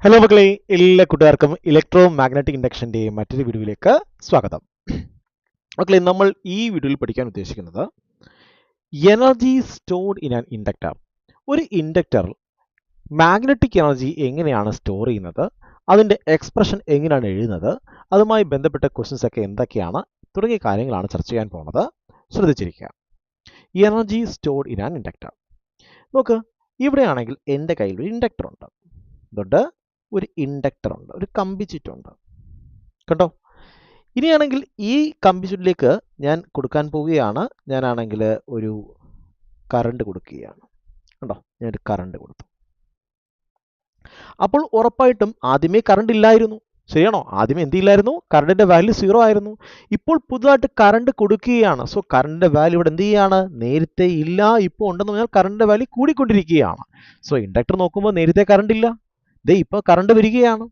Hello മക്കളെ, എല്ലാ കൂട്ടുകാർക്കും ഇലക്ട്രോ മാഗ്നറ്റിക് ഇൻഡക്ഷൻ്റെ മറ്റൊരു വീഡിയോയിലേക്ക് സ്വാഗതം. മക്കളെ, നമ്മൾ ഈ വീഡിയോയിൽ പഠിക്കാൻ ഉദ്ദേശിക്കുന്നത് energy stored in an inductor. ഒരു ഇൻഡക്ടർ മാഗ്നറ്റിക് എനർജി എങ്ങനെയാണ് സ്റ്റോർ ചെയ്യുന്നത്, അതിൻ്റെ എക്സ്പ്രഷൻ എങ്ങനെയാണ് എഴുതുന്നത്, അതുമായി ബന്ധപ്പെട്ട ക്വസ്റ്റ്യൻസ് ഒക്കെ എന്തൊക്കെയാണ് തുടങ്ങിയ കാര്യങ്ങളാണ് ചർച്ച ചെയ്യാൻ പോകുന്നത്. ശ്രദ്ധിച്ചിരിക്കുക. Energy stored in an inductor. നോക്ക്, ഇവിടെയാണെങ്കിൽ എൻ്റെ കയ്യിൽ ഒരു ഇൻഡക്ടർ ഉണ്ട്. ഇതുകൊണ്ട് ഒരു ഇൻഡക്ടർ ഉണ്ട്, ഒരു കമ്പിച്ചുറ്റുണ്ട് കേട്ടോ. ഇനിയാണെങ്കിൽ ഈ കമ്പിച്ചുറ്റിലേക്ക് ഞാൻ കൊടുക്കാൻ പോവുകയാണ്. ഞാനാണെങ്കിൽ ഒരു കറണ്ട് കൊടുക്കുകയാണ്. കണ്ടോ, ഞാനൊരു കറണ്ട് കൊടുത്തു. അപ്പോൾ ഉറപ്പായിട്ടും ആദ്യമേ കറണ്ട് ഇല്ലായിരുന്നു, ശരിയാണോ? ആദ്യമേ എന്തില്ലായിരുന്നു? കറണ്ടിന്റെ വാല്യൂ 0 ആയിരുന്നു. ഇപ്പോൾ പുതുതായിട്ട് കറണ്ട് കൊടുക്കുകയാണ്. സോ കറണ്ടിന്റെ വാല്യൂ ഇവിടെ എന്ത് ചെയ്യാണ്? നേരത്തെ ഇല്ല, ഇപ്പോൾ ഉണ്ടെന്ന് പറഞ്ഞാൽ കറണ്ടിന്റെ വാല്യൂ കൂടിക്കൊണ്ടിരിക്കുകയാണ്. സോ ഇൻഡക്ടർ നോക്കുമ്പോൾ നേരത്തെ കറണ്ട് ഇല്ല, ദേ ഇപ്പോൾ കറണ്ട് വരികയാണ്.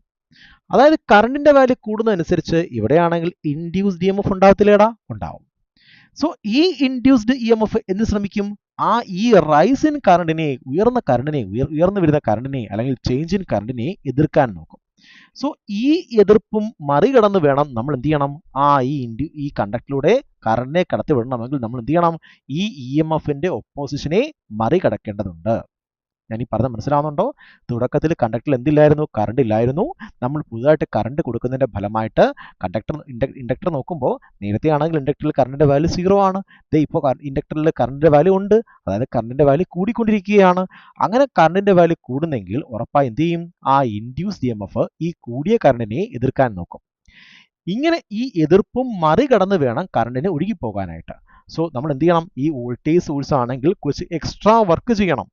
അതായത് കറണ്ടിന്റെ വാല്യൂ കൂടുന്നതനുസരിച്ച് ഇവിടെയാണെങ്കിൽ ഇൻഡ്യൂസ്ഡ് EMF ഉണ്ടാവത്തില്ലേടാ? ഉണ്ടാവും. സോ ഈ ഇൻഡ്യൂസ്ഡ് EMF എന്ന് ശ്രമിക്കും ഈ റൈസ് ഇൻ കറണ്ടിനെ, ഉയർന്നു വരുന്ന കറണ്ടിനെ അല്ലെങ്കിൽ ചേഞ്ച് ഇൻ കറണ്ടിനെ എതിർക്കാൻ നോക്കും. സോ ഈ എതിർപ്പും മറികടന്ന് വേണം നമ്മൾ എന്ത് ചെയ്യണം? ഈ കണ്ടക്ടറിലൂടെ കറണ്ടിനെ കടത്തി വിടണമെങ്കിൽ നമ്മൾ എന്ത് ചെയ്യണം? ഈ EMFന്റെ ഒപ്പോസിഷനെ മറികടക്കേണ്ടതുണ്ട്. ഞാൻ ഈ പറഞ്ഞ മനസ്സിലാവുന്നുണ്ടോ? തുടക്കത്തിൽ കണ്ടക്ടറിൽ എന്തില്ലായിരുന്നു? കറണ്ട് ഇല്ലായിരുന്നു. നമ്മൾ പുതുതായിട്ട് കറണ്ട് കൊടുക്കുന്നതിന്റെ ഫലമായിട്ട് ഇൻഡക്ടർ നോക്കുമ്പോൾ നേരത്തെ ആണെങ്കിൽ ഇൻഡക്ടറിൽ കറണ്ടിന്റെ വാല്യൂ 0 ആണ്. ഇപ്പോൾ ഇൻഡക്ടറിൽ കറണ്ടിന്റെ വാല്യൂ ഉണ്ട്, അതായത് കറണ്ടിന്റെ വാല്യൂ കൂടിക്കൊണ്ടിരിക്കുകയാണ്. അങ്ങനെ കറണ്ടിന്റെ വാല്യൂ കൂടുന്നെങ്കിൽ ഉറപ്പായി എന്ത് ചെയ്യും? ഇൻഡ്യൂസ്ഡ് EMF ഈ കൂടിയ കറണ്ടിനെ എതിർക്കാൻ നോക്കും. ഇങ്ങനെ ഈ എതിർപ്പും മറികടന്ന് വേണം കറണ്ടിന് ഒഴുകിപ്പോകാനായിട്ട്. സോ നമ്മൾ എന്ത് ചെയ്യണം? ഈ വോൾട്ടേജ് സോഴ്സ് ആണെങ്കിൽ കുറച്ച് എക്സ്ട്രാ വർക്ക് ചെയ്യണം.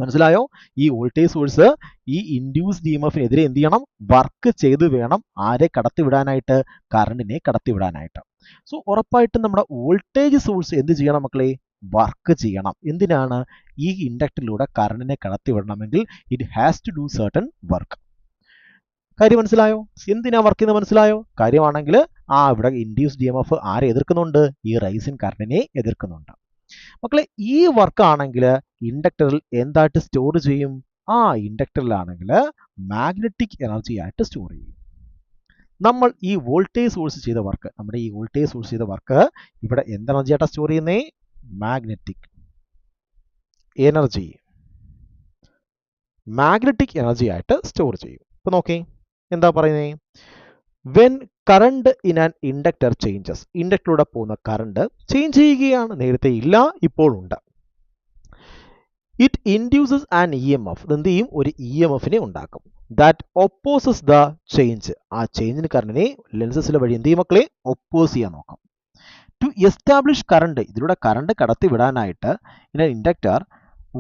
മനസ്സിലായോ? ഈ വോൾട്ടേജ് സോഴ്സ് ഈ ഇൻഡ്യൂസ്ഡ് EMFനെതിരെ എന്ത് ചെയ്യണം? വർക്ക് ചെയ്ത് വേണം ആരെ കടത്തിവിടാനായിട്ട്? കറണ്ടിനെ കടത്തിവിടാനായിട്ട്. സോ ഉറപ്പായിട്ടും നമ്മുടെ വോൾട്ടേജ് സോഴ്സ് എന്ത് ചെയ്യണം മക്കളെ? വർക്ക് ചെയ്യണം. എന്തിനാണ്? ഈ ഇൻഡക്ടറിലൂടെ കറണ്ടിനെ കടത്തിവിടണമെങ്കിൽ it has to do certain work. കാര്യം മനസ്സിലായോ? എന്തിനാ വർക്ക് ചെയ്യുന്നത് മനസ്സിലായോ? കാര്യമാണെങ്കിൽ ഇവിടെ ഇൻഡ്യൂസ്ഡ് EMF ആരെ എതിർക്കുന്നുണ്ട്? ഈ റൈസ് ഇൻ കറണ്ടിനെ എതിർക്കുന്നുണ്ട്. മക്കളെ, ഈ വർക്ക് ആണെങ്കിൽ ഇൻഡക്ടറിൽ എന്തായിട്ട് സ്റ്റോർ ചെയ്യും? ഇൻഡക്ടറിലാണെങ്കിൽ മാഗ്നറ്റിക് എനർജി ആയിട്ട് സ്റ്റോർ ചെയ്യും. നമ്മൾ ഈ വോൾട്ടേജ് സോഴ്സ് ചെയ്ത വർക്ക്, നമ്മുടെ ഈ വോൾട്ടേജ് സോഴ്സ് ചെയ്ത വർക്ക് ഇവിടെ എന്ത് എനർജി ആയിട്ടാണ് സ്റ്റോർ ചെയ്യുന്നേ? മാഗ്നറ്റിക് എനർജി ആയിട്ട് സ്റ്റോർ ചെയ്യും. ഇപ്പൊ നോക്കേ, എന്താ പറയുന്നേ? When current in an inductor changes, ഇൻഡക്ടറിലൂടെ പോകുന്ന കറണ്ട് ചേഞ്ച് ചെയ്യുകയാണ്. നേരത്തെ ഇല്ല, ഇപ്പോൾ ഉണ്ട്. ഇറ്റ് ഇൻഡ്യൂസസ് ആൻ EMF, എന്ത് ചെയ്യും? ഒരു EMFനെ ഉണ്ടാക്കും. ദാറ്റ് ഒപ്പോസസ് ദ ചേഞ്ച്, ചേഞ്ചിന് കറണ്ടിനെ ലെൻസസിലെ വഴി എന്ത് ചെയ്യും മക്കളെ? ഒപ്പോസ് ചെയ്യാൻ നോക്കാം. ടു എസ്റ്റാബ്ലിഷ് കറണ്ട്, ഇതിലൂടെ കറണ്ട് കടത്തിവിടാനായിട്ട് inductor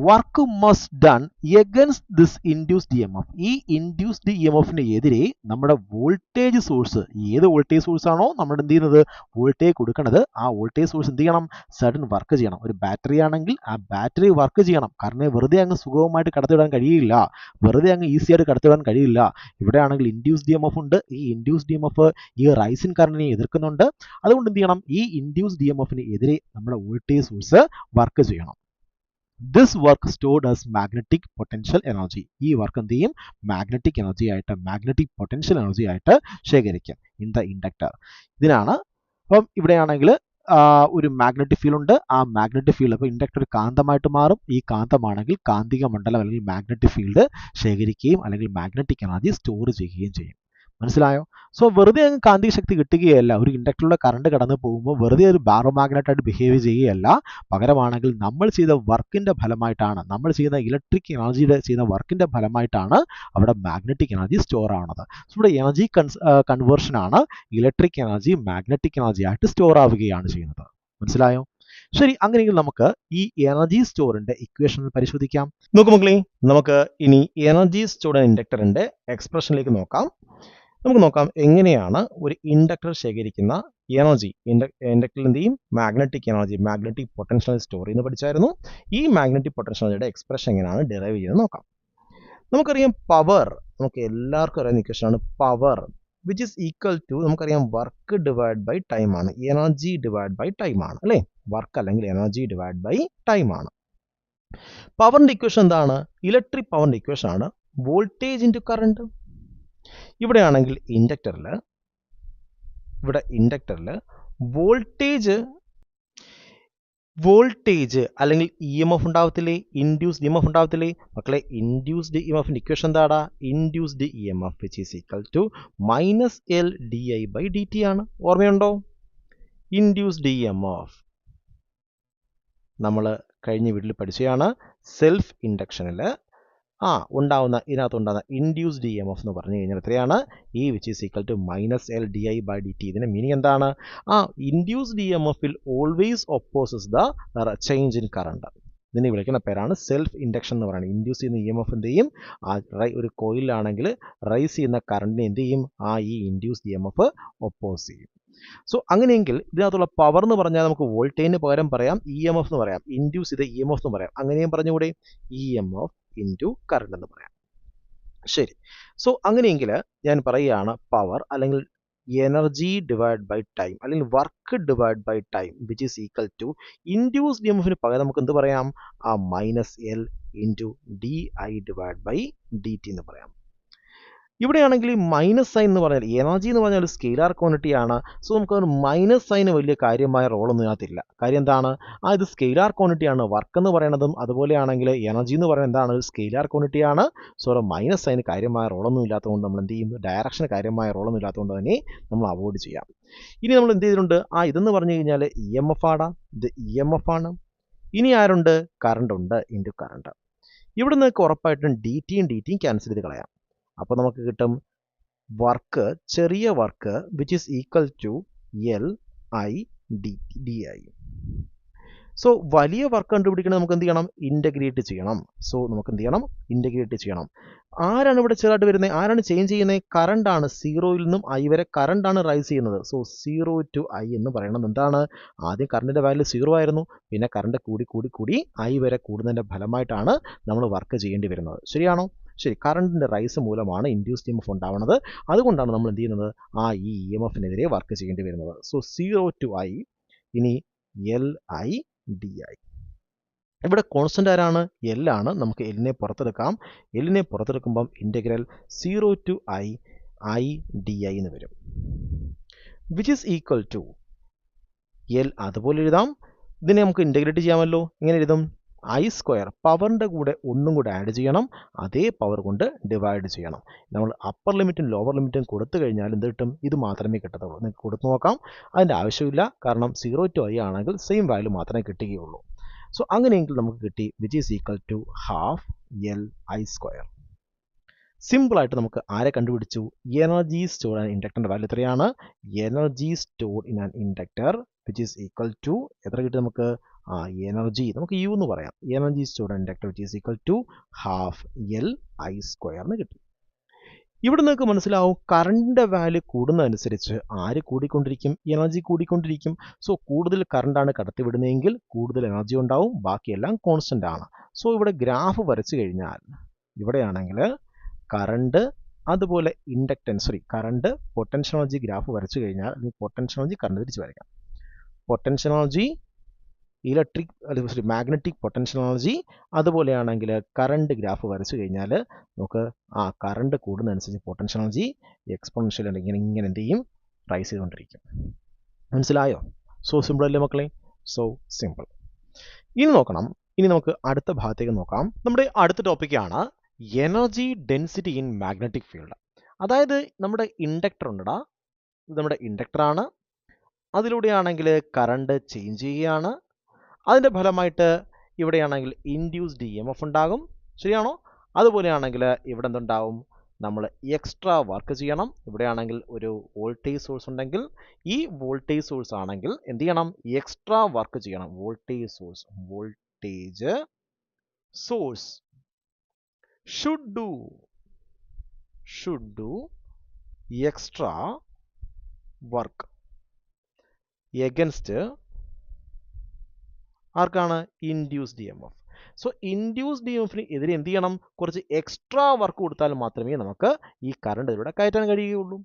work must done against this induced EMF. ഈ ഇൻഡ്യൂസ്ഡ് EMFന് എതിരെ നമ്മുടെ വോൾട്ടേജ് സോഴ്സ്, ഏത് വോൾട്ടേജ് സോഴ്സ് ആണോ നമ്മൾ എന്ത് ചെയ്യുന്നത്? വോൾട്ടേജ് കൊടുക്കുന്നത്, വോൾട്ടേജ് സോഴ്സ് എന്ത് ചെയ്യണം? സഡൻ വർക്ക് ചെയ്യണം. ഒരു ബാറ്ററി ആണെങ്കിൽ ബാറ്ററി വർക്ക് ചെയ്യണം. കാരണം വെറുതെ അങ്ങ് സുഗമമായിട്ട് കടത്തിവിടാൻ കഴിയില്ല, വെറുതെ അങ്ങ് ഈസി ആയിട്ട് കടത്തിവിടാൻ കഴിയില്ല. ഇവിടെ ആണെങ്കിൽ ഇൻഡ്യൂസ്ഡ് EMF ഉണ്ട്. ഈ ഇൻഡ്യൂസ്ഡ് EMF ഈ റൈസിൻ കറണ്ടിനെ എതിർക്കുന്നുണ്ട്. അതുകൊണ്ട് എന്ത് ചെയ്യണം? ഈ ഇൻഡ്യൂസ്ഡ് EMFന് എതിരെ നമ്മുടെ വോൾട്ടേജ് സോഴ്സ് വർക്ക് ചെയ്യണം. This work stored as magnetic potential energy. ഈ വർക്ക് എന്ത് ചെയ്യും? മാഗ്നറ്റിക് എനർജി ആയിട്ട്, മാഗ്നറ്റിക് പൊട്ടൻഷ്യൽ എനർജി ആയിട്ട് ശേഖരിക്കും ഇൻ ദ ഇൻഡക്ടർ. ഇതിനാണ്. അപ്പം ഇവിടെയാണെങ്കിൽ ഒരു മാഗ്നറ്റിക് ഫീൽഡ് ഉണ്ട്. മാഗ്നറ്റിക് ഫീൽഡ്, അപ്പോൾ ഇൻഡക്ടർ കാന്തമായിട്ട് മാറും. ഈ കാന്തമാണെങ്കിൽ കാന്തിക മണ്ഡലം അല്ലെങ്കിൽ മാഗ്നറ്റിക് ഫീൽഡ് ശേഖരിക്കുകയും അല്ലെങ്കിൽ മാഗ്നറ്റിക് എനർജി സ്റ്റോർ ചെയ്യുകയും ചെയ്യും. മനസ്സിലായോ? സോ വെറുതെ അങ്ങ് കാന്തിക ശക്തി കിട്ടുകയല്ല. ഒരു ഇൻഡക്ടറിലൂടെ കറണ്ട് കടന്നു പോകുമ്പോൾ വെറുതെ ഒരു ബാറോമാഗ്നറ്റായിട്ട് ബിഹേവ് ചെയ്യുകയല്ല. പകരമാണെങ്കിൽ നമ്മൾ ചെയ്ത വർക്കിന്റെ ഫലമായിട്ടാണ്, നമ്മൾ ചെയ്യുന്ന ഇലക്ട്രിക് എനർജിയുടെ ചെയ്യുന്ന വർക്കിന്റെ ഫലമായിട്ടാണ് അവിടെ മാഗ്നറ്റിക് എനർജി സ്റ്റോർ ആവുന്നത്. സോ ഇവിടെ എനർജി കൺവേർഷൻ ആണ്. ഇലക്ട്രിക് എനർജി മാഗ്നറ്റിക് എനർജി ആയിട്ട് സ്റ്റോർ ആവുകയാണ് ചെയ്യുന്നത്. മനസ്സിലായോ? ശരി, അങ്ങനെയെങ്കിൽ നമുക്ക് ഈ എനർജി സ്റ്റോറിന്റെ ഇക്വേഷൻ പരിശോധിക്കാം. നോക്കൂ മക്കളെ, നമുക്ക് ഇനി എനർജി സ്റ്റോർഡ് ഇൻഡക്ടറിന്റെ എക്സ്പ്രഷനിലേക്ക് നോക്കാം. നമുക്ക് നോക്കാം എങ്ങനെയാണ് ഒരു ഇൻഡക്ടർ ശേഖരിക്കുന്ന എനർജി, ഇൻഡക്ടറിൽ എന്ത് ചെയ്യും? Magnetic energy, magnetic potential store ചെയ്യുന്നത് പഠിച്ചായിരുന്നു. ഈ മാഗ്നറ്റിക് പൊട്ടൻഷ്യൽ എനർജിയുടെ എക്സ്പ്രഷൻ എങ്ങനെയാണ് ഡിറൈവ് ചെയ്യുന്നത് നോക്കാം. നമുക്കറിയാം പവർ, നമുക്ക് എല്ലാവർക്കും അറിയാവുന്ന ഇക്വേഷൻ ആണ് power, which is equal to, നമുക്കറിയാം വർക്ക് ഡിവൈഡ് ബൈ ടൈം ആണ്, എനർജി ഡിവൈഡ് ബൈ ടൈം ആണ് അല്ലേ? വർക്ക് അല്ലെങ്കിൽ എനർജി ഡിവൈഡ് ബൈ ടൈം ആണ്. പവറിന്റെ ഇക്വേഷൻ എന്താണ്? ഇലക്ട്രിക് പവറിന്റെ ഇക്വേഷൻ ആണ് വോൾട്ടേജ് ഇൻറ്റു കറണ്ട്. ഇവിടെയാണെങ്കിൽ ഇൻഡക്ടറിൽ വോൾട്ടേജ് അല്ലെങ്കിൽ ഇ എം എഫ് ഉണ്ടാവത്തില്ലേ, ഇൻഡ്യൂസ്ഡ് ഇ എം എഫ് ഉണ്ടാവത്തില്ലേ മക്കളെ? ഇൻഡ്യൂസ്ഡ് ഇ എം എഫിൻ്റെ ഇക്വേഷൻ എന്താടാ? Induced E M F which is equal to minus L D I by D T ആണ്. ഓർമ്മയുണ്ടോ? ഇൻഡ്യൂസ്ഡ് ഇ എം എഫ് നമ്മൾ കഴിഞ്ഞ വീട്ടിൽ പഠിച്ചതാണ്. സെൽഫ് ഇൻഡക്ഷനിൽ ഇതിനകത്തുണ്ടാകുന്ന ഇൻഡ്യൂസ്ഡ് ഇ എം എഫ് എന്ന് പറഞ്ഞു കഴിഞ്ഞാൽ എത്രയാണ്? E which is equal to minus L D I by D T. ഇതിൻ്റെ മീനിങ് എന്താണ്? ഇൻഡ്യൂസ്ഡ് ഇ എം എഫിൽ always opposes the change in current. ഇതിനെ വിളിക്കുന്ന പേരാണ് സെൽഫ് ഇൻഡക്ഷൻ എന്ന് പറയുന്നത്. ഇൻഡ്യൂസ് ചെയ്യുന്ന ഇ എം എഫ് എന്ത് ചെയ്യും? ഒരു കോയിലാണെങ്കിൽ റൈസ് ചെയ്യുന്ന കറണ്ടിനെ എന്ത് ചെയ്യും? ഈ induced E M F oppose ചെയ്യും. സോ അങ്ങനെയെങ്കിൽ ഇതിനകത്തുള്ള പവർ എന്ന് പറഞ്ഞാൽ നമുക്ക് വോൾട്ടേജിന് പകരം പറയാം ഇ എം എഫ് എന്ന് പറയാം, ഇൻഡ്യൂസ് ചെയ്ത ഇ എം എഫ് എന്ന് പറയാം. അങ്ങനെയും പറഞ്ഞുകൂടെ? E M F into current എന്ന് പറയാം. ശരി. സോ അങ്ങനെയെങ്കിൽ ഞാൻ പറയുകയാണ് പവർ അല്ലെങ്കിൽ എനർജി ഡിവൈഡ് ബൈ ടൈം അല്ലെങ്കിൽ work divide by time which is equal to induced E M എഫിന് പകരം നമുക്ക് എന്ത് പറയാം? Minus L into D I divide by D T എന്ന് പറയാം. ഇവിടെയാണെങ്കിൽ മൈനസ് സൈൻ എന്ന് പറഞ്ഞാൽ എനർജി എന്ന് പറഞ്ഞാൽ ഒരു സ്കെയിലാർ ക്വാണ്ടിറ്റി ആണ്. സോ നമുക്ക് മൈനസ് സൈന് വലിയ കാര്യമായ റോളൊന്നും ഇതിനകത്തില്ല. കാര്യം എന്താണ്? ഇത് സ്കെയിലാർ ക്വാണ്ടിറ്റി ആണ്. വർക്ക് എന്ന് പറയുന്നതും അതുപോലെയാണെങ്കിൽ എനർജി എന്ന് പറയുന്നത് എന്താണ്? ഒരു സ്കെയിലാർ ക്വാണ്ടിറ്റി ആണ്. സോ മൈനസ് സൈന് കാര്യമായ റോളൊന്നും ഇല്ലാത്തതുകൊണ്ട് നമ്മൾ എന്ത് ചെയ്യും? ഡയറക്ഷന് കാര്യമായ റോളൊന്നും ഇല്ലാത്തതുകൊണ്ട് തന്നെ നമ്മൾ അവോയ്ഡ് ചെയ്യാം. ഇനി നമ്മൾ എന്ത് ചെയ്തിട്ടുണ്ട്? ഇതെന്ന് പറഞ്ഞു കഴിഞ്ഞാൽ ഇ എം എഫ് ആണ്. ഇത് ഇ എം എഫ് ആണ്. ഇനി ആരുണ്ട്? കറണ്ട് ഉണ്ട് ഇൻറ്റു കറണ്ട്. ഇവിടെ നിങ്ങൾക്ക് ഉറപ്പായിട്ടും ഡി ടിയും ക്യാൻസൽ ചെയ്ത് കളയാം. അപ്പോൾ നമുക്ക് കിട്ടും വർക്ക്, ചെറിയ work which is equal to L I D I. So വലിയ വർക്ക് കണ്ടുപിടിക്കണമെങ്കിൽ നമുക്ക് എന്ത് ചെയ്യണം? ഇൻ്റഗ്രേറ്റ് ചെയ്യണം. സോ നമുക്ക് എന്ത് ചെയ്യണം? ഇൻ്റഗ്രേറ്റ് ചെയ്യണം. ആരാണ് ഇവിടെ ചെറുതായിട്ട് വരുന്നത്? ആരാണ് ചേഞ്ച് ചെയ്യുന്നത്? കറണ്ടാണ്. 0യിൽ നിന്നും ഐ വരെ കറണ്ടാണ് റൈസ് ചെയ്യുന്നത്. സോ 0 to I എന്ന് പറയുന്നത് എന്താണ്? ആദ്യം കറണ്ടിൻ്റെ വാല്യൂ 0 ആയിരുന്നു. പിന്നെ കറണ്ട് കൂടി ഐ വരെ കൂടുന്നതിൻ്റെ ഫലമായിട്ടാണ് നമ്മൾ വർക്ക് ചെയ്യേണ്ടി വരുന്നത്. ശരിയാണോ? ശരി. കറണ്ടിൻ്റെ റൈസ് മൂലമാണ് ഇൻഡ്യൂസ്ഡ് ഇ എം എഫ് ഉണ്ടാവുന്നത്. അതുകൊണ്ടാണ് നമ്മൾ എന്ത് ചെയ്യുന്നത്? ഈ ഇ എം എഫിനെതിരെ വർക്ക് ചെയ്യേണ്ടി വരുന്നത്. So 0 to I. ഇനി എൽ ഐ ഡി ഐ. ഇവിടെ കോൺസ്റ്റൻ്റ് ആരാണ്? എൽ ആണ്. നമുക്ക് എല്ലിനെ പുറത്തെടുക്കാം. എല്ലിനെ പുറത്തെടുക്കുമ്പം integral 0 to I D I എന്ന് വരും. Which is equal to L. അതുപോലെ എഴുതാം. ഇതിനെ നമുക്ക് ഇൻ്റഗ്രേറ്റ് ചെയ്യാമല്ലോ. എങ്ങനെ എഴുതും? ഐ സ്ക്വയർ പവറിൻ്റെ കൂടെ ഒന്നും കൂടെ ആഡ് ചെയ്യണം. അതേ പവർ കൊണ്ട് ഡിവൈഡ് ചെയ്യണം. നമ്മൾ അപ്പർ ലിമിറ്റും ലോവർ ലിമിറ്റും കൊടുത്തു കഴിഞ്ഞാൽ എന്ത് കിട്ടും? ഇത് മാത്രമേ കിട്ടത്തുള്ളൂ. നിങ്ങൾക്ക് കൊടുത്തു നോക്കാം. അതിൻ്റെ ആവശ്യമില്ല. കാരണം 0 to I ആണെങ്കിൽ സെയിം വാല്യൂ മാത്രമേ കിട്ടുകയുള്ളൂ. സോ അങ്ങനെയെങ്കിൽ നമുക്ക് കിട്ടി which is equal to half L I square. സിമ്പിളായിട്ട് നമുക്ക് ആരെ കണ്ടുപിടിച്ചു? എനർജി സ്റ്റോർഡ് ആൻ ഇൻഡക്ടറിൻ്റെ വാല്യൂ എത്രയാണ്? Energy stored in an inductor which is equal to എത്ര കിട്ടി നമുക്ക്? എനർജി നമുക്ക് യു എന്ന് പറയാം. Energy stored an inductor which is equal to half L I square എന്ന് കിട്ടി. ഇവിടെ നിങ്ങൾക്ക് മനസ്സിലാവും കറണ്ടിൻ്റെ വാല്യൂ കൂടുന്നതനുസരിച്ച് ആര് കൂടിക്കൊണ്ടിരിക്കും? എനർജി കൂടിക്കൊണ്ടിരിക്കും. സോ കൂടുതൽ കറണ്ടാണ് കടത്തിവിടുന്നതെങ്കിൽ കൂടുതൽ എനർജി ഉണ്ടാവും. ബാക്കിയെല്ലാം കോൺസ്റ്റൻ്റ് ആണ്. സോ ഇവിടെ ഗ്രാഫ് വരച്ചു കഴിഞ്ഞാൽ ഇവിടെയാണെങ്കിൽ കറണ്ട് അതുപോലെ കറണ്ട് പൊട്ടൻഷ്യൽ എനർജി ഗ്രാഫ് വരച്ചു കഴിഞ്ഞാൽ പൊട്ടൻഷ്യൽ എനർജി കറണ്ട് തിരിച്ച് വരയ്ക്കാം. Potential energy magnetic potential energy അതുപോലെയാണെങ്കിൽ കറണ്ട് ഗ്രാഫ് വരച്ചു കഴിഞ്ഞാൽ നമുക്ക് കറണ്ട് കൂടുന്നതനുസരിച്ച് പൊട്ടൻഷ്യൽ എനർജി എക്സ്പോണൻഷ്യൽ ഇങ്ങനെ എന്ത് ചെയ്യും? റൈസ് ചെയ്തുകൊണ്ടിരിക്കും. മനസ്സിലായോ? സോ സിമ്പിൾ അല്ലേ മക്കളെ? So simple. ഇനി നോക്കണം. ഇനി നമുക്ക് അടുത്ത ഭാഗത്തേക്ക് നോക്കാം. നമ്മുടെ അടുത്ത ടോപ്പിക്കാണ് energy density in magnetic field. അതായത് നമ്മുടെ ഇൻഡക്ടർ ഉണ്ടടാ. ഇത് നമ്മുടെ ഇൻഡക്ടറാണ്. അതിലൂടെയാണെങ്കിൽ കറണ്ട് ചേഞ്ച് ചെയ്യുകയാണ്. അതിൻ്റെ ഫലമായിട്ട് ഇവിടെയാണെങ്കിൽ ഇൻഡ്യൂസ്ഡ് ഇ എം എഫ് ഉണ്ടാകും. ശരിയാണോ? അതുപോലെയാണെങ്കിൽ ഇവിടെ എന്തുണ്ടാവും? നമ്മൾ എക്സ്ട്രാ വർക്ക് ചെയ്യണം. ഇവിടെയാണെങ്കിൽ ഒരു വോൾട്ടേജ് സോഴ്സ് ഉണ്ടെങ്കിൽ ഈ വോൾട്ടേജ് സോഴ്സ് ആണെങ്കിൽ എന്ത് ചെയ്യണം? എക്സ്ട്രാ വർക്ക് ചെയ്യണം. Voltage source should do extra work against ആർക്കാണ്? Induced E M F. So induced E M എഫിന് എതിരെ എന്ത് ചെയ്യണം? കുറച്ച് എക്സ്ട്രാ വർക്ക് കൊടുത്താൽ മാത്രമേ നമുക്ക് ഈ കറണ്ട് ഇതിലൂടെ കയറ്റാൻ കഴിയുകയുള്ളൂ.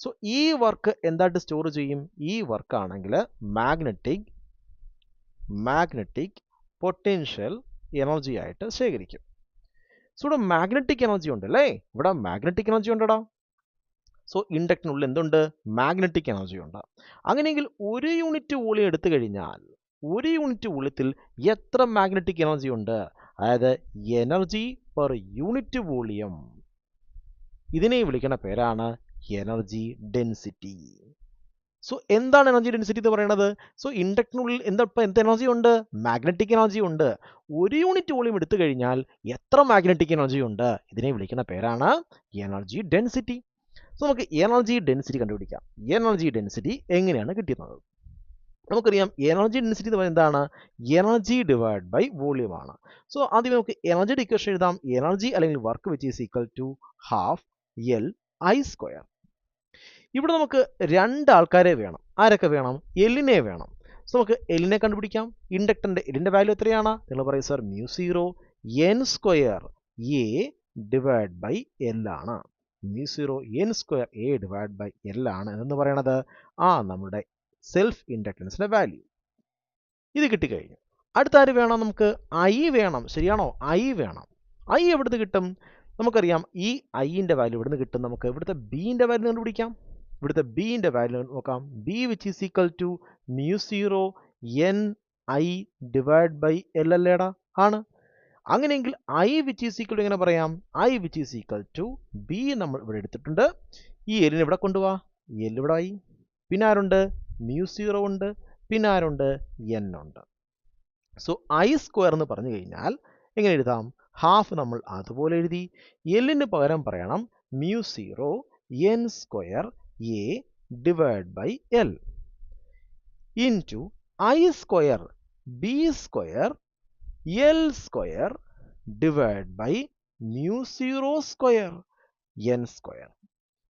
സോ ഈ വർക്ക് എന്തായിട്ട് സ്റ്റോർ ചെയ്യും? ഈ വർക്ക് ആണെങ്കിൽ മാഗ്നറ്റിക് പൊട്ടൻഷ്യൽ എനർജി ആയിട്ട് ശേഖരിക്കും. സോ ഇവിടെ മാഗ്നറ്റിക് എനർജി ഉണ്ട് അല്ലേ, ഇവിടെ മാഗ്നറ്റിക് എനർജി ഉണ്ടടാ. സോ ഇൻഡക്ടറിനുള്ളിൽ എന്തുണ്ട്, മാഗ്നറ്റിക് എനർജി ഉണ്ട്. അങ്ങനെയെങ്കിൽ ഒരു യൂണിറ്റ് വോളിയം എടുത്തു കഴിഞ്ഞാൽ ഒരു യൂണിറ്റ് വോളിയത്തിൽ എത്ര മാഗ്നറ്റിക് എനർജി ഉണ്ട്, അതായത് എനർജി പെർ യൂണിറ്റ് വോളിയം. ഇതിനെ വിളിക്കുന്ന പേരാണ് എനർജി ഡെൻസിറ്റി. സോ എന്താണ് എനർജി ഡെൻസിറ്റി എന്ന് പറയുന്നത്? സോ ഇൻഡക്ടറിനുള്ളിൽ എന്ത് എനർജി ഉണ്ട്, മാഗ്നറ്റിക് എനർജി ഉണ്ട്. ഒരു യൂണിറ്റ് വോളിയം എടുത്തു കഴിഞ്ഞാൽ എത്ര മാഗ്നറ്റിക് എനർജി ഉണ്ട്, ഇതിനെ വിളിക്കുന്ന പേരാണ് എനർജി ഡെൻസിറ്റി. സോ നമുക്ക് എനർജി ഡെൻസിറ്റി കണ്ടുപിടിക്കാം. എനർജി ഡെൻസിറ്റി എങ്ങനെയാണ് കിട്ടുന്നത്? നമുക്കറിയാം എനർജി ഡെൻസിറ്റി എന്ന് പറയുന്നത് എന്താണ്, എനർജി ഡിവൈഡ് ബൈ വോളിയം ആണ്. സോ ആദ്യം നമുക്ക് എനർജിയുടെ ഇക്വേഷൻ എഴുതാം. എനർജി അല്ലെങ്കിൽ work which is equal to half L I square. ഇവിടെ നമുക്ക് രണ്ട് ആൾക്കാരെ വേണം. ആരൊക്കെ വേണം? എല്ലിനെ വേണം. സോ നമുക്ക് എല്ലിനെ കണ്ടുപിടിക്കാം. ഇൻഡക്ടറിന്റെ എല്ലിന്റെ വാല്യൂ എത്രയാണ്? നിങ്ങൾ പറയും sir μ0 n square A divide by L ആണ്. μ0 n square A divide by L ആണ് എന്ന് പറയുന്നത് നമ്മുടെ സെൽഫ് ഇൻഡക്ടൻസിന്റെ വാല്യൂ. ഇത് കിട്ടിക്കഴിഞ്ഞു. അടുത്ത ആര് വേണം? നമുക്ക് ഐ വേണം. ശരിയാണോ? ഐ വേണം. ഐ എവിടുന്ന് കിട്ടും? നമുക്കറിയാം ഈ ഐൻ്റെ വാല്യൂ ഇവിടുന്ന് കിട്ടും. നമുക്ക് ഇവിടുത്തെ ബീൻ്റെ വാല്യൂ കണ്ടുപിടിക്കാം. ഇവിടുത്തെ ബീൻ്റെ വാല്യൂ നോക്കാം. B which is equal to μ0 n I divide by L അല്ലേടാ? ആണ്. അങ്ങനെയെങ്കിൽ I which is equal to എങ്ങനെ പറയാം? I which is equal to B നമ്മൾ ഇവിടെ എടുത്തിട്ടുണ്ട്. ഈ എല്ലിനെ ഇവിടെ കൊണ്ടുപോവാ. എൽ ഇവിടെ ആയി. പിന്നെ ആരുണ്ട്? μ0 ഉണ്ട്. പിന്നെ ആരുണ്ട്? n ഉണ്ട്. സോ ഐ സ്ക്വയർ എന്ന് പറഞ്ഞു കഴിഞ്ഞാൽ എങ്ങനെ എഴുതാം? ഹാഫ് നമ്മൾ അതുപോലെ എഴുതി. എല്ലിന് പകരം പറയണം μ0 n square A divide by L into I square B square L square divide by μ0 square N square.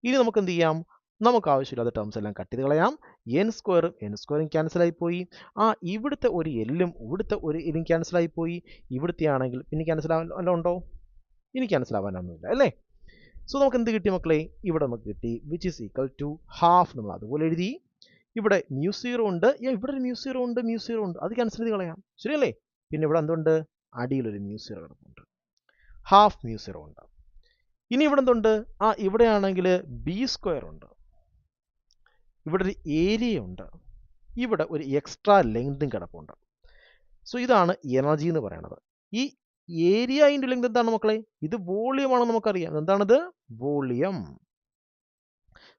ഇനി നമുക്ക് എന്ത് ചെയ്യാം? നമുക്ക് ആവശ്യമില്ലാത്ത ടേംസ് എല്ലാം കട്ട് ചെയ്ത് കളയാം. എൻ സ്ക്വയറും എൻ സ്ക്വയറും ക്യാൻസൽ ആയിപ്പോയി. ഇവിടുത്തെ ഒരു എല്ലും ഇവിടുത്തെ ഒരു എല്ലും ക്യാൻസൽ ആയിപ്പോയി. ഇവിടുത്തെ ആണെങ്കിൽ പിന്നെ ക്യാൻസൽ ആവാൻ ഉണ്ടോ? ഇനി ക്യാൻസൽ ആവാനൊന്നുമില്ല അല്ലേ? സോ നമുക്ക് എന്ത് കിട്ടി മക്കളെ? ഇവിടെ നമുക്ക് കിട്ടി which is equal to half. നമ്മൾ അതുപോലെ എഴുതി. ഇവിടെ μ0 ഉണ്ട്. ഇവിടെ ഒരു μ0 ഉണ്ട്. μ0 ഉണ്ട്. അത് ക്യാൻസൽ ചെയ്ത് കളയാം. ശരിയല്ലേ? പിന്നെ ഇവിടെ എന്തുണ്ട്? അടിയിലൊരു μ0 കിടപ്പുണ്ട്. ഹാഫ് μ0 ഉണ്ട്. ഇനി ഇവിടെ എന്തുണ്ട്? ഇവിടെ ആണെങ്കിൽ ബി സ്ക്വയർ ഉണ്ട്. ഇവിടെ ഒരു ഏരിയ ഉണ്ട്. ഇവിടെ ഒരു എക്സ്ട്രാ ലെങ്തും കിടപ്പുണ്ട്. സോ ഇതാണ് എനർജി എന്ന് പറയുന്നത്. ഈ ഏരിയ ഇൻറ്റു ലെങ്ത് എന്താണ് മക്കളെ? ഇത് വോളിയം ആണെന്ന് നമുക്കറിയാം. എന്താണിത്? വോളിയം.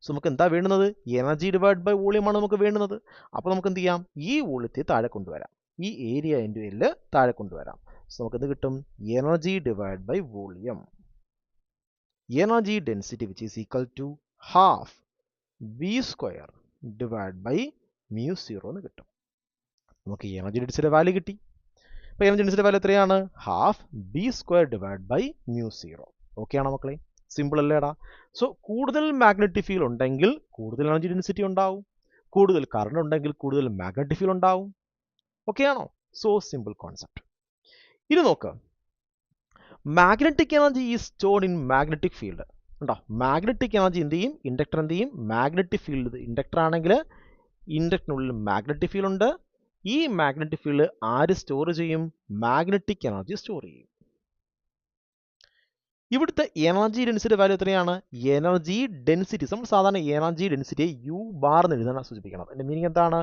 സോ നമുക്ക് എന്താ വേണ്ടുന്നത്? എനർജി ഡിവൈഡ് ബൈ വോളിയം ആണ് നമുക്ക് വേണ്ടുന്നത്. അപ്പോൾ നമുക്ക് എന്ത് ചെയ്യാം? ഈ വോളിയത്തെ താഴെ കൊണ്ടുവരാം. ഈ ഏരിയ ഇൻറ്റു എൽ താഴെ കൊണ്ടുവരാം. സോ നമുക്ക് എന്ത് കിട്ടും? Energy divide by volume. Energy density which is equal to half B square divide by μ0 എന്ന് കിട്ടും. നമുക്ക് എനർജി ഡെൻസിറ്റിയുടെ വാല്യൂ കിട്ടി. അപ്പോൾ എനർജി ഡെൻസിറ്റിയുടെ വാല്യൂ എത്രയാണ്? Half B square divide by μ0. Okay ആണോ മക്കളെ? സിമ്പിൾ അല്ലേടാ? സോ കൂടുതൽ മാഗ്നറ്റിക് ഫീൽഡ് ഉണ്ടെങ്കിൽ കൂടുതൽ എനർജി ഡെൻസിറ്റി ഉണ്ടാവും. കൂടുതൽ കറണ്ട് ഉണ്ടെങ്കിൽ കൂടുതൽ മാഗ്നറ്റിക് ഫീൽഡ് ഉണ്ടാവും. ഓക്കെ ആണോ? So simple concept. ഇനി നോക്കാം. Magnetic energy is stored in magnetic field. ഉണ്ടോ? മാഗ്നറ്റിക് എനർജി എന്ത് ചെയ്യും? ഇൻഡക്ടർ എന്ത് ചെയ്യും? Magnetic field. ഇൻഡക്ടർ ആണെങ്കിൽ ഇൻഡക്ടറിനുള്ളിൽ മാഗ്നറ്റിക് ഫീൽഡ് ഉണ്ട്. ഈ മാഗ്നറ്റിക് ഫീൽഡ് ആര് സ്റ്റോർ ചെയ്യും? മാഗ്നറ്റിക് എനർജി സ്റ്റോർ ചെയ്യും. ഇവിടുത്തെ എനർജി ഡെൻസിറ്റി വാല്യൂ എത്രയാണ്? Energy density. നമ്മൾ സാധാരണ എനർജി ഡെൻസിറ്റിയെ യു ബാർ എന്ന് എഴുതാനാണ് സൂചിപ്പിക്കണം. അതിന്റെ മീനിങ് എന്താണ്?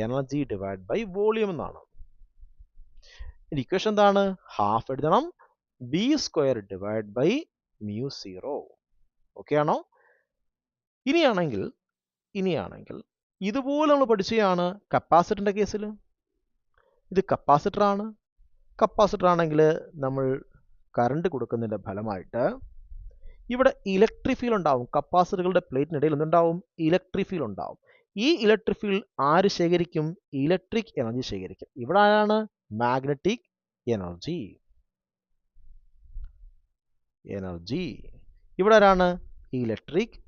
എനർജി ഡിവൈഡ് ബൈ വോളിയം എന്നാണ്. ഇക്വേഷൻ എന്താണ്? ഹാഫ് എഴുതണം B square divide by μ0. Okay ആണോ? ഇനിയാണെങ്കിൽ ഇതുപോലെ നമ്മൾ പഠിച്ചതാണ് കപ്പാസിറ്ററിന്റെ കേസിൽ. ഇത് കപ്പാസിറ്റർ ആണ്. കപ്പാസിറ്റർ ആണെങ്കിൽ നമ്മൾ കറണ്ട് കൊടുക്കുന്നതിൻ്റെ ഫലമായിട്ട് ഇവിടെ ഇലക്ട്രിക് ഫീൽഡ് ഉണ്ടാവും. കപ്പാസിറ്ററുകളുടെ പ്ലേറ്റിനിടയിൽ എന്തുണ്ടാവും? ഇലക്ട്രിക് ഫീൽഡ് ഉണ്ടാവും. ഈ ഇലക്ട്രിക് ഫീൽഡ് ആര് ശേഖരിക്കും? ഇലക്ട്രിക് എനർജി ശേഖരിക്കും. ഇവിടെ ആരാണ്? Magnetic energy. ഇവിടെ ആരാണ്? Electric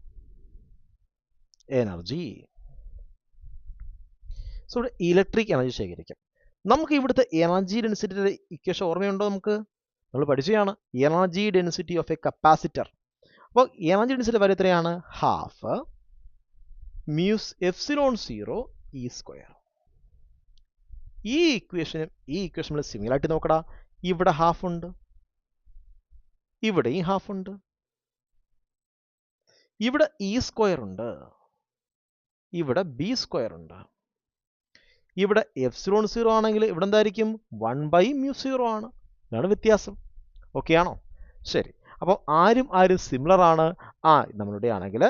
energy. സോ ഇവിടെ ഇലക്ട്രിക് എനർജി ശേഖരിക്കും. നമുക്ക് ഇവിടുത്തെ എനർജി ഡെൻസിറ്റിയുടെ ഇക്വേഷൻ ഓർമ്മയുണ്ടോ? നമ്മൾ പഠിച്ചതാണ് energy density of a capacitor. അപ്പോൾ എനർജി ഡെൻസിറ്റി വാല്യൂ എത്രയാണ്? Half μ0 E square. ഈ ഇക്വേഷനും ഈ ഇക്വേഷനും സിമിലർ ആയിട്ട് നോക്കടാ. ഇവിടെ ഹാഫ് ഉണ്ട്, ഇവിടെയും ഹാഫ് ഉണ്ട്. ഇവിടെ ഇ സ്ക്വയർ ഉണ്ട്, ഇവിടെ ബി സ്ക്വയർ ഉണ്ട്. ഇവിടെ എപ്സിലോൺ 0 ആണെങ്കിൽ ഇവിടെ എന്തായിരിക്കും 1/μ0 ആണ്. ഇതാണ് വ്യത്യാസം. ഓക്കെ ആണോ? ശരി. അപ്പോൾ ആരും സിമിലർ ആണ്. നമ്മളുടെ ആണെങ്കിൽ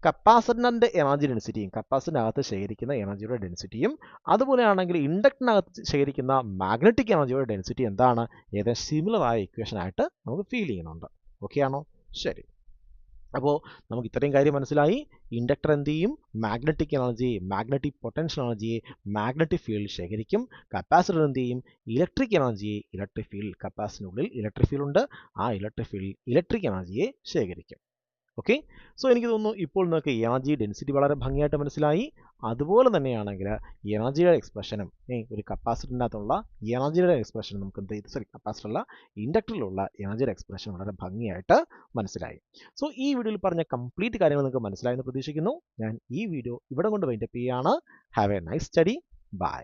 കപ്പാസിറ്ററിൻ്റെ എനർജി ഡെൻസിറ്റിയും കപ്പാസിറ്ററിനകത്ത് ശേഖരിക്കുന്ന എനർജിയുടെ ഡെൻസിറ്റിയും അതുപോലെയാണെങ്കിൽ ഇൻഡക്ടറിനകത്ത് ശേഖരിക്കുന്ന മാഗ്നറ്റിക് എനർജിയുടെ ഡെൻസിറ്റി എന്താണ്? ഏതാണ്ട് സിമിലർ ആയ ഇക്വേഷൻ ആയിട്ട് നമുക്ക് ഫീൽ ചെയ്യുന്നുണ്ട്. ഓക്കെ ആണോ? ശരി. അപ്പോൾ നമുക്ക് ഇത്രയും കാര്യം മനസ്സിലായി. ഇൻഡക്ടർ എന്ത് ചെയ്യും? മാഗ്നറ്റിക് എനർജി, മാഗ്നറ്റിക് പൊട്ടൻഷ്യൽ എനർജിയെ മാഗ്നറ്റിക് ഫീൽഡ് ശേഖരിക്കും. കപ്പാസിറ്റർ എന്ത് ചെയ്യും? ഇലക്ട്രിക് എനർജിയെ ഇലക്ട്രിക് ഫീൽഡ്, കപ്പാസിറ്ററിനുള്ളിൽ ഇലക്ട്രിക് ഫീൽഡ് ഉണ്ട്, ആ ഇലക്ട്രിക് ഫീൽഡ് ഇലക്ട്രിക് എനർജിയെ ശേഖരിക്കും. ഓക്കെ. സോ എനിക്ക് തോന്നുന്നു ഇപ്പോൾ നിങ്ങൾക്ക് എനർജി ഡെൻസിറ്റി വളരെ ഭംഗിയായിട്ട് മനസ്സിലായി. അതുപോലെ തന്നെയാണെങ്കിൽ എനർജിയുടെ എക്സ്പ്രഷനും ഒരു കപ്പാസിറ്ററിനകത്തുള്ള എനർജിയുടെ എക്സ്പ്രഷനും നമുക്ക് കപ്പാസിറ്ററല്ല ഇൻഡക്ടറിലുള്ള എനർജിയുടെ എക്സ്പ്രഷൻ വളരെ ഭംഗിയായിട്ട് മനസ്സിലായി. സോ ഈ വീഡിയോയിൽ പറഞ്ഞ കംപ്ലീറ്റ് കാര്യങ്ങൾ നിങ്ങൾക്ക് മനസ്സിലായെന്ന് പ്രതീക്ഷിക്കുന്നു. ഞാൻ ഈ വീഡിയോ ഇവിടെ കൊണ്ട് വൈൻഡപ്പ് ചെയ്യുകയാണ്. Have a nice study. By.